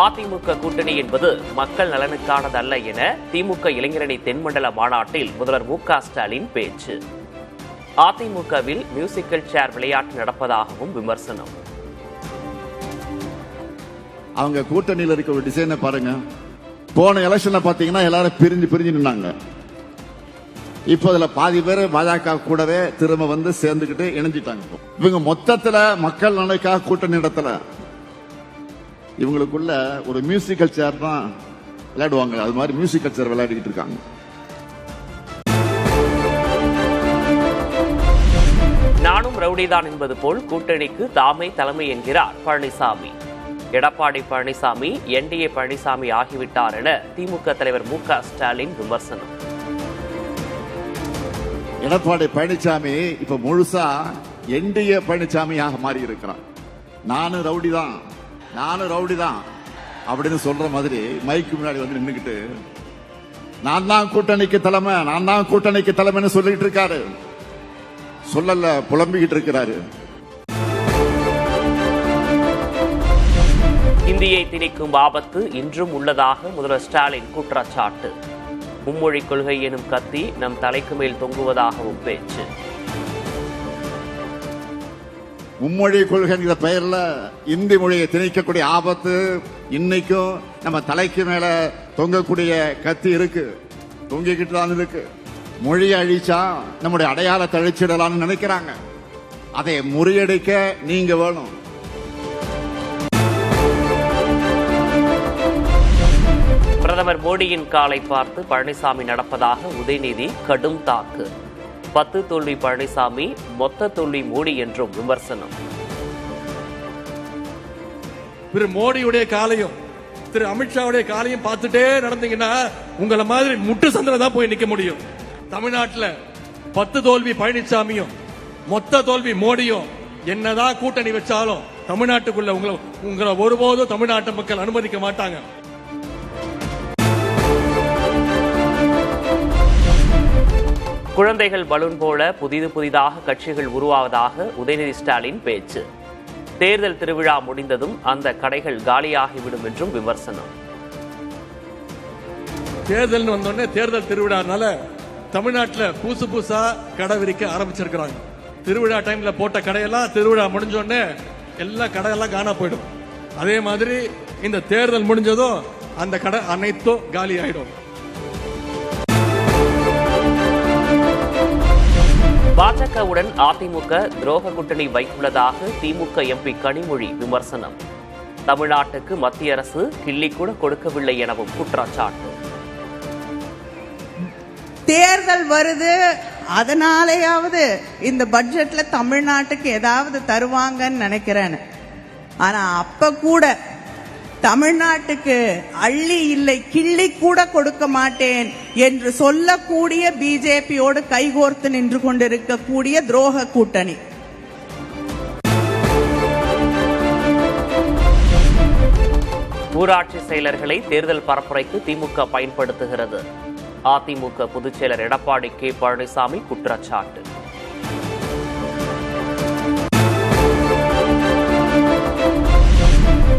அதிமுக கூட்டணி என்பது மக்கள் நலனுக்கானதல்ல என திமுக இளைஞரணி தென்மண்டல மாநாட்டில் முதல்வர் மு.க.ஸ்டாலின் பேச்சு. அதிமுகவில் மியூசிக்கல் சேர் விளையாட்டு நடப்பதாகவும் விமர்சனம். அவங்க கூட்டணியில் இருக்க ஒரு டிசைனை பாருங்க. போன எலெக்ஷன்ல பாத்தீங்கன்னா எல்லாரும் பிரிஞ்சு நின்னாங்க. இப்போ அதுல பாதி பேர் பாஜக கூடவே திரும்ப வந்து சேர்ந்துக்கிட்டு இணைஞ்சிட்டாங்க. இவங்க மொத்தத்துல மக்கள் நலனுக்காக கூட்டணி நடத்தல. இவங்களுக்குள்ள ஒரு மியூசிக்கல் சேர் தான் விளையாடுவாங்க. அது மாதிரி மியூசிக்கல் சேர் விளையாடிக்கிட்டு இருக்காங்க. நானும் ரவுடிதான் என்பது போல் கூட்டணிக்கு தாமே தலைமை என்கிறார் பழனிசாமி. எடப்பாடி பழனிசாமி என்டிஏ பழனிசாமி ஆகிவிட்டார் என திமுக தலைவர் மு.க.ஸ்டாலின் விமர்சனம். எடப்பாடி பழனிசாமி இப்ப முழுசா என்டிஏ பழனிசாமியாக மாறி இருக்கிறார். நானும் ரவுடி தான் அப்படின்னு சொல்ற மாதிரி மைக்கு முன்னாடி வந்து நின்னுக்கிட்டு நான் தான் கூட்டணிக்கு தலைமைன்னு சொல்லிட்டு இருக்காரு. சொல்லல, புலம்பிக்கிட்டு இருக்கிறாரு. இந்தியை திணிக்கும் ஆபத்து இன்றும் உள்ளதாக முதல்வர் ஸ்டாலின் குற்றச்சாட்டு. மும்மொழி கொள்கை எனும் கத்தி நம் தலைக்கு மேல் தொங்குவதாகவும் பேச்சு. மும்மொழி கொள்கைங்கிற பெயர்ல இந்தி மொழியை திணிக்கக்கூடிய ஆபத்து இன்னைக்கும் நம்ம தலைக்கு மேல தொங்கக்கூடிய கத்தி இருக்கு, தொங்கிக்கிட்டு தான் இருக்கு. மொழியை அழிச்சா நம்முடைய அடையாளத்தை அழிச்சிடலாம்னு நினைக்கிறாங்க. அதை முறியடிக்க நீங்க வேணும். பிரதமர் மோடியின் காலை பார்த்து பழனிசாமி நடப்பதாக உதயநிதி கடும் தாக்கு. 10 தோல்வி பழனிசாமி, மொத்த தோல்வி மோடி என்றும் விமர்சனம். திரு மோடியுடைய காலையும் திரு அமித்ஷாவுடைய காலையும் பார்த்துட்டே நடந்தீங்கன்னா உங்களை மாதிரி முட்டு சந்தில தான் போய் நிக்க முடியும். தமிழ்நாட்டில் 10 தோல்வி பழனிசாமியும் மொத்த தோல்வி மோடியும் என்னதான் கூட்டணி வச்சாலும் தமிழ்நாட்டுக்குள்ள உங்களை ஒருபோதும் தமிழ்நாட்டு மக்கள் அனுமதிக்க மாட்டாங்க. குழந்தைகள் பலூன் போல புதிதாக கட்சிகள் உருவாவதாக உதயநிதி ஸ்டாலின் பேச்சு. தேர்தல் திருவிழா முடிந்ததும் அந்த கடைகள் காலியாகிவிடும் என்றும் விமர்சனம். தேர்தல் வந்தோடனே தேர்தல் திருவிழானால தமிழ்நாட்டில் புதுசா கடை விரிக்க ஆரம்பிச்சிருக்கிறாங்க. திருவிழா டைம்ல போட்ட கடையெல்லாம் திருவிழா முடிஞ்சோடனே எல்லா கடையெல்லாம் காணா போயிடும். அதே மாதிரி இந்த தேர்தல் முடிஞ்சதும் அந்த கடை அனைத்தும் காலி ஆயிடும். பாஜகவுடன் அதிமுக துரோக கூட்டணி வைத்துள்ளதாக திமுக எம்பி கனிமொழி விமர்சனம். தமிழ்நாட்டுக்கு மத்திய அரசு கிள்ளி கூட கொடுக்கவில்லை எனவும் குற்றச்சாட்டு. தேர்தல் வருது, அதனாலேயாவது இந்த பட்ஜெட்ல தமிழ்நாட்டுக்கு ஏதாவது தருவாங்கன்னு நினைக்கிறேன். ஆனா அப்ப கூட தமிழ்நாட்டுக்கு அள்ளி இல்லை கிள்ளி கூட கொடுக்க மாட்டேன் என்று சொல்லக்கூடிய பிஜேபியோடு கைகோர்த்து நின்று கொண்டிருக்கக்கூடிய துரோக கூட்டணி. ஊராட்சி செயலர்களை தேர்தல் பரப்புரைக்கு திமுக பயன்படுத்துகிறது. அதிமுக பொதுச் செயலர் எடப்பாடி கே பழனிசாமி குற்றச்சாட்டு.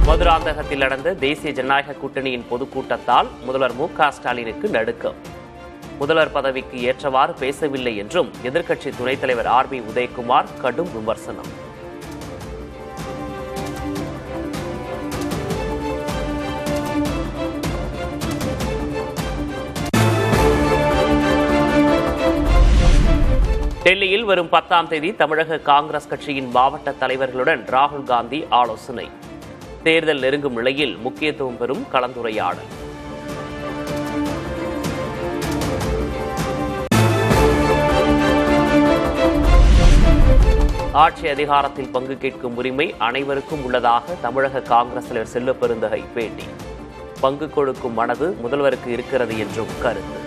மதுராந்தகத்தில் நடந்த தேசிய ஜனநாயக கூட்டணியின் பொதுக்கூட்டத்தால் முதல்வர் மு.க.ஸ்டாலினுக்கு நடுக்கம். முதல்வர் பதவிக்கு ஏற்றவாறு பேசவில்லை என்றும் எதிர்க்கட்சி துணைத் தலைவர் ஆர்.பி. உதயகுமார் கடும் விமர்சனம். டெல்லியில் வரும் 10ஆம் தேதி தமிழக காங்கிரஸ் கட்சியின் மாவட்ட தலைவர்களுடன் ராகுல் காந்தி ஆலோசனை. தேர்தல் நெருங்கும் நிலையில் முக்கியத்துவம் பெறும் கலந்துரையாடல். ஆட்சி அதிகாரத்தில் பங்கு கேட்கும் உரிமை அனைவருக்கும் உள்ளதாக தமிழக காங்கிரஸ் தலைவர் செல்வ பெருந்தகை பேட்டி. பங்கு கொடுக்கும் மனது முதல்வருக்கு இருக்கிறது என்றும் கருத்து.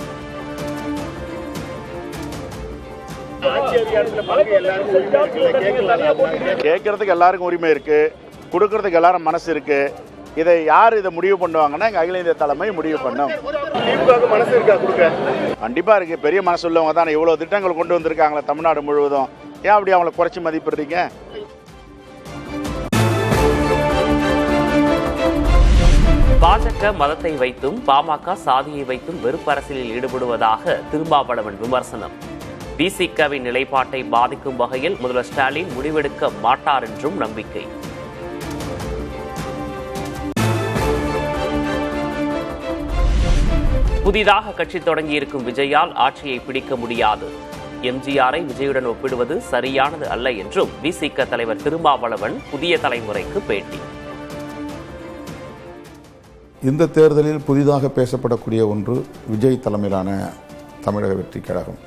கேட்கறதுக்கு எல்லாருக்கும் உரிமை இருக்கு, கொடுக்கறதுக்கு எல்லாரும் மனசு இருக்கு. இதை யார் இதை முடிவு பண்ணுவாங்கன்னா எங்க அகில இந்திய தலைமை முடிவு பண்ணும். மனசு இருக்கா கொடுக்க? கண்டிப்பா இருக்கு. பெரிய மனசு உள்ளவங்க தான் இவ்வளவு திட்டங்கள் கொண்டு வந்திருக்காங்களே தமிழ்நாடு முழுவதும். ஏன் அப்படி அவங்களை குறைச்சி மதிப்பிடுறீங்க? பாஜக மதத்தை வைத்தும் பாமக சாதியை வைத்தும் வெறுப்பு அரசியலில் ஈடுபடுவதாக திருமாவளவன் விமர்சனம். விசிகவின் நிலைப்பாட்டை பாதிக்கும் வகையில் முதல்வர் ஸ்டாலின் முடிவெடுக்க மாட்டார் என்றும் நம்பிக்கை. புதிதாக கட்சி தொடங்கியிருக்கும் விஜயால் ஆட்சியை பிடிக்க முடியாது. எம்ஜிஆரை விஜயுடன் ஒப்பிடுவது சரியானது அல்ல என்றும் விசிக தலைவர் திருமாவளவன் புதிய தலைமுறைக்கு பேட்டி. இந்த தேர்தலில் புதிதாக பேசப்படக்கூடிய ஒன்று விஜய் தலைமையிலான தமிழக வெற்றி கழகம்.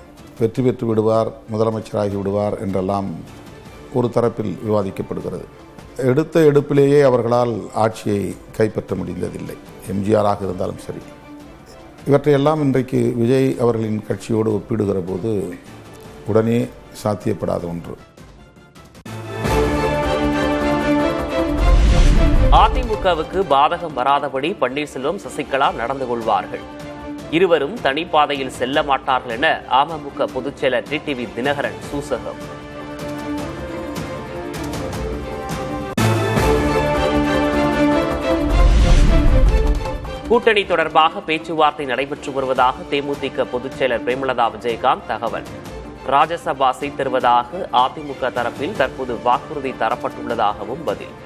வெற்றி பெற்று விடுவார், முதலமைச்சராகி விடுவார் என்றெல்லாம் ஒரு தரப்பில் விவாதிக்கப்படுகிறது. எடுத்த எடுப்பிலேயே அவர்களால் ஆட்சியை கைப்பற்ற முடிந்ததில்லை, எம்ஜிஆராக இருந்தாலும் சரி. இவற்றையெல்லாம் இன்றைக்கு விஜய் அவர்களின் கட்சியோடு ஒப்பிடுகிற போது உடனே சாத்தியப்படாத ஒன்று. அதிமுகவுக்கு பாதகம் வராதபடி பன்னீர்செல்வம், சசிகலா நடந்து கொள்வார்கள். இருவரும் தனிப்பாதையில் செல்ல மாட்டார்கள் என அமமுக பொதுச்செயலர் டிடிவி தினகரன் சூசகம். கூட்டணி தொடர்பாக பேச்சுவார்த்தை நடைபெற்று வருவதாக தேமுதிக பொதுச்செயலர் பிரேமலதா விஜயகாந்த் தகவல். ராஜ்யசபா சீட் தருவதாக அதிமுக தரப்பில் தற்போது வாக்குறுதி தரப்பட்டுள்ளதாகவும் பதில்.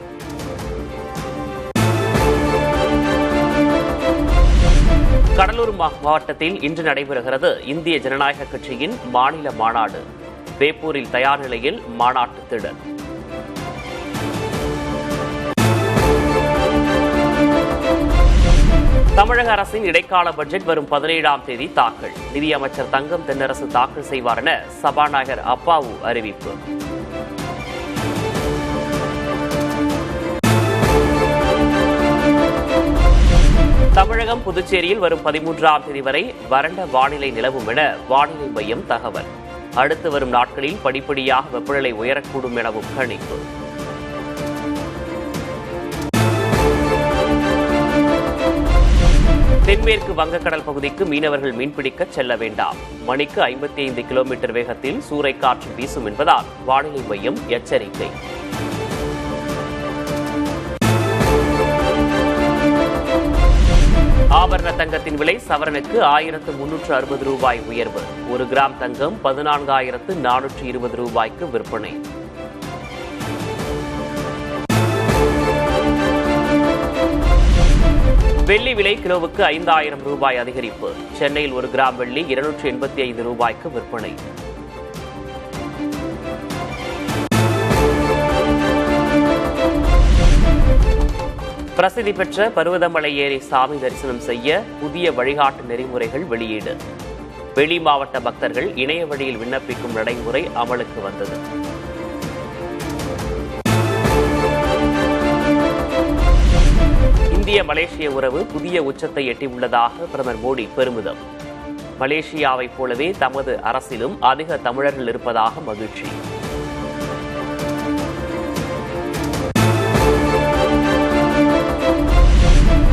கடலூர் மாவட்டத்தில் இன்று நடைபெறுகிறது இந்திய ஜனநாயக கட்சியின் மாநில மாநாடு. வேப்பூரில் தயார் நிலையில் மாநாட்டு திடல். தமிழக அரசின் இடைக்கால பட்ஜெட் வரும் 17ஆம் தேதி தாக்கல். நிதியமைச்சர் தங்கம் தென்னரசு தாக்கல் செய்வார் என சபாநாயகர் அப்பாவு அறிவிப்பு. தமிழகம், புதுச்சேரியில் வரும் 13ஆம் தேதி வரை வறண்ட வானிலை நிலவும் என வானிலை மையம் தகவல். அடுத்து வரும் நாட்களில் படிப்படியாக வெப்பநிலை உயரக்கூடும் எனவும் கணிப்பு. தென்மேற்கு வங்கக்கடல் பகுதிக்கு மீனவர்கள் மீன்பிடிக்க செல்ல வேண்டாம். மணிக்கு 55 கிலோமீட்டர் வேகத்தில் சூறைக்காற்று வீசும் என்பதால் வானிலை மையம் எச்சரிக்கை. ஆபரண தங்கத்தின் விலை சவரனுக்கு 1360 ரூபாய் உயர்வு. 1 கிராம் தங்கம் 14,420 ரூபாய்க்கு விற்பனை. வெள்ளி விலை கிலோவுக்கு 5,000 ரூபாய் அதிகரிப்பு. சென்னையில் 1 கிராம் வெள்ளி 285 ரூபாய்க்கு விற்பனை. பிரசித்தி பெற்ற பருவதமலை ஏரி சாமி தரிசனம் செய்ய புதிய வழிகாட்டு நெறிமுறைகள் வெளியீடு. வெளி மாவட்ட பக்தர்கள் இணைய வழியில் விண்ணப்பிக்கும் நடைமுறை அமலுக்கு வந்தது. இந்திய மலேசிய உறவு புதிய உச்சத்தை எட்டியுள்ளதாக பிரதமர் மோடி பெருமிதம். மலேசியாவைப் போலவே தமது அரசிலும் அதிக தமிழர்கள் இருப்பதாக மகிழ்ச்சி.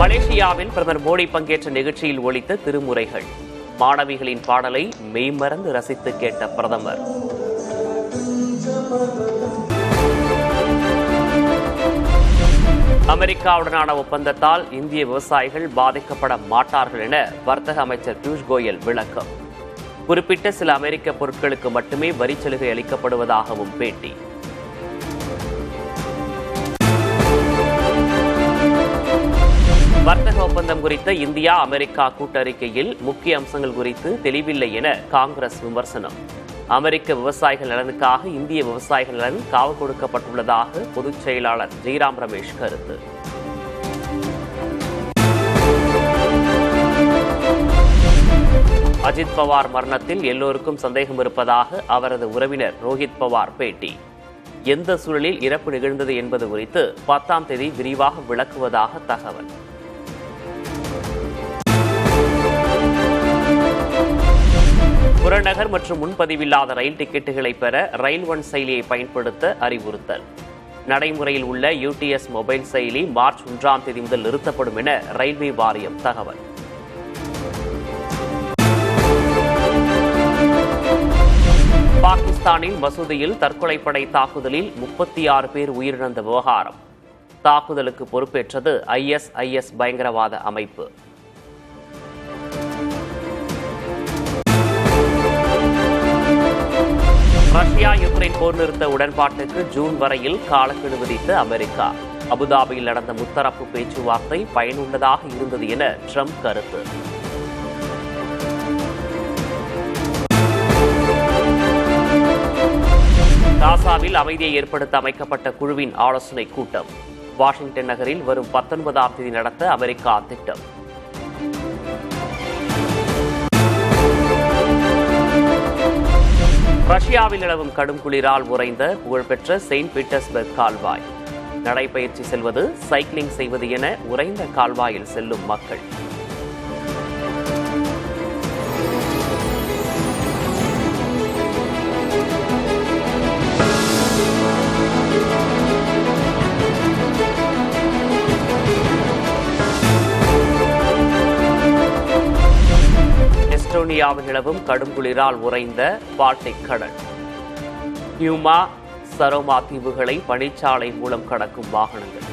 மலேசியாவில் பிரதமர் மோடி பங்கேற்ற நிகழ்ச்சியில் ஒலித்த திருமுறைகள். மாணவிகளின் பாடலை மெய்மறந்து ரசித்து கேட்ட பிரதமர். அமெரிக்காவுடனான ஒப்பந்தத்தால் இந்திய விவசாயிகள் பாதிக்கப்பட மாட்டார்கள் என வர்த்தக அமைச்சர் பியூஷ் கோயல் விளக்கம். குறிப்பிட்ட சில அமெரிக்க பொருட்களுக்கு மட்டுமே வரிச்சலுகை அளிக்கப்படுவதாகவும் பேட்டி. வர்த்தக ஒப்பந்தம் குறித்த இந்தியா அமெரிக்கா கூட்டறிக்கையில் முக்கிய அம்சங்கள் குறித்து தெளிவில்லை என காங்கிரஸ் விமர்சனம். அமெரிக்க விவசாயிகள் நலனுக்காக இந்திய விவசாயிகள் நலன் காவு கொடுக்கப்பட்டுள்ளதாக பொதுச் செயலாளர் ஜெய்ராம் ரமேஷ் கருத்து. அஜித் பவார் மரணத்தில் எல்லோருக்கும் சந்தேகம் இருப்பதாக அவரது உறவினர் ரோஹித் பவார் பேட்டி. எந்த சூழலில் இறப்பு நிகழ்ந்தது என்பது குறித்து 10ஆம் தேதி விரிவாக விளக்குவதாக தகவல். புறநகர் மற்றும் முன்பதிவில்லாத ரயில் டிக்கெட்டுகளை பெற ரயில் ஒன் செயலியை பயன்படுத்த அறிவுறுத்தல். நடைமுறையில் உள்ள UTS மொபைல் செயலி மார்ச் 1ஆம் தேதி முதல் நிறுத்தப்படும் என ரயில்வே வாரியம் தகவல். பாகிஸ்தானில் மசூதியில் தற்கொலைப்படை தாக்குதலில் 36 பேர் உயிரிழந்த விவகாரம். தாக்குதலுக்கு பொறுப்பேற்றது ISIS பயங்கரவாத அமைப்பு. ரஷ்யா யுக்ரைன் போர் நிறுத்த உடன்பாட்டுக்கு ஜூன் வரையில் காலக்கெடு விதித்த அமெரிக்கா. அபுதாபியில் நடந்த முத்தரப்பு பேச்சுவார்த்தை பயனுள்ளதாக இருந்தது என ட்ரம்ப் கருத்து. காசாவில் அமைதியை ஏற்படுத்த அமைக்கப்பட்ட குழுவின் ஆலோசனை கூட்டம். வாஷிங்டன் நகரில் வரும் 19ஆம் தேதி நடத்த அமெரிக்கா திட்டம். ரஷ்யாவில் நிலவும் கடும் குளிரால் உறைந்த புகழ்பெற்ற செயின்ட் பீட்டர்ஸ்பர்க் கால்வாய். நடைபயிற்சி செல்வது, சைக்கிளிங் செய்வது என உறைந்த கால்வாயில் செல்லும் மக்கள். எஸ்டோனியாவில் நிலவும் கடும் குளிரால் உறைந்த பால்டிக் கடல். நியூமா, சரோமா தீவுகளை பனிச்சாலை மூலம் கடக்கும் வாகனங்கள்.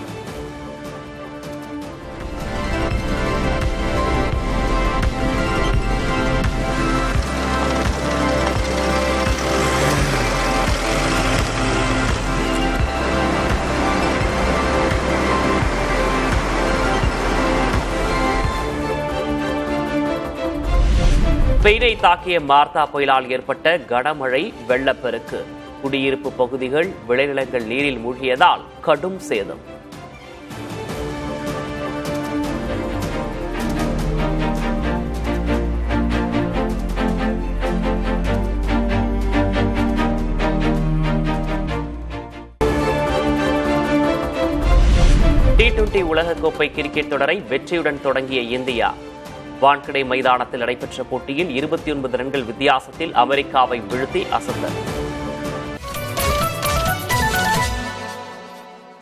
ஸ்பெயினை தாக்கிய மார்த்தா புயலால் ஏற்பட்ட கனமழை, வெள்ளப்பெருக்கு. குடியிருப்பு பகுதிகள், விளைநிலங்கள் நீரில் மூழ்கியதால் கடும் சேதம். T20 உலகக்கோப்பை கிரிக்கெட் தொடரை வெற்றியுடன் தொடங்கிய இந்தியா. வான்கடே மைதானத்தில் நடைபெற்ற போட்டியில் 29 ரன்கள் வித்தியாசத்தில் அமெரிக்காவை வீழ்த்தி அசத்தல்.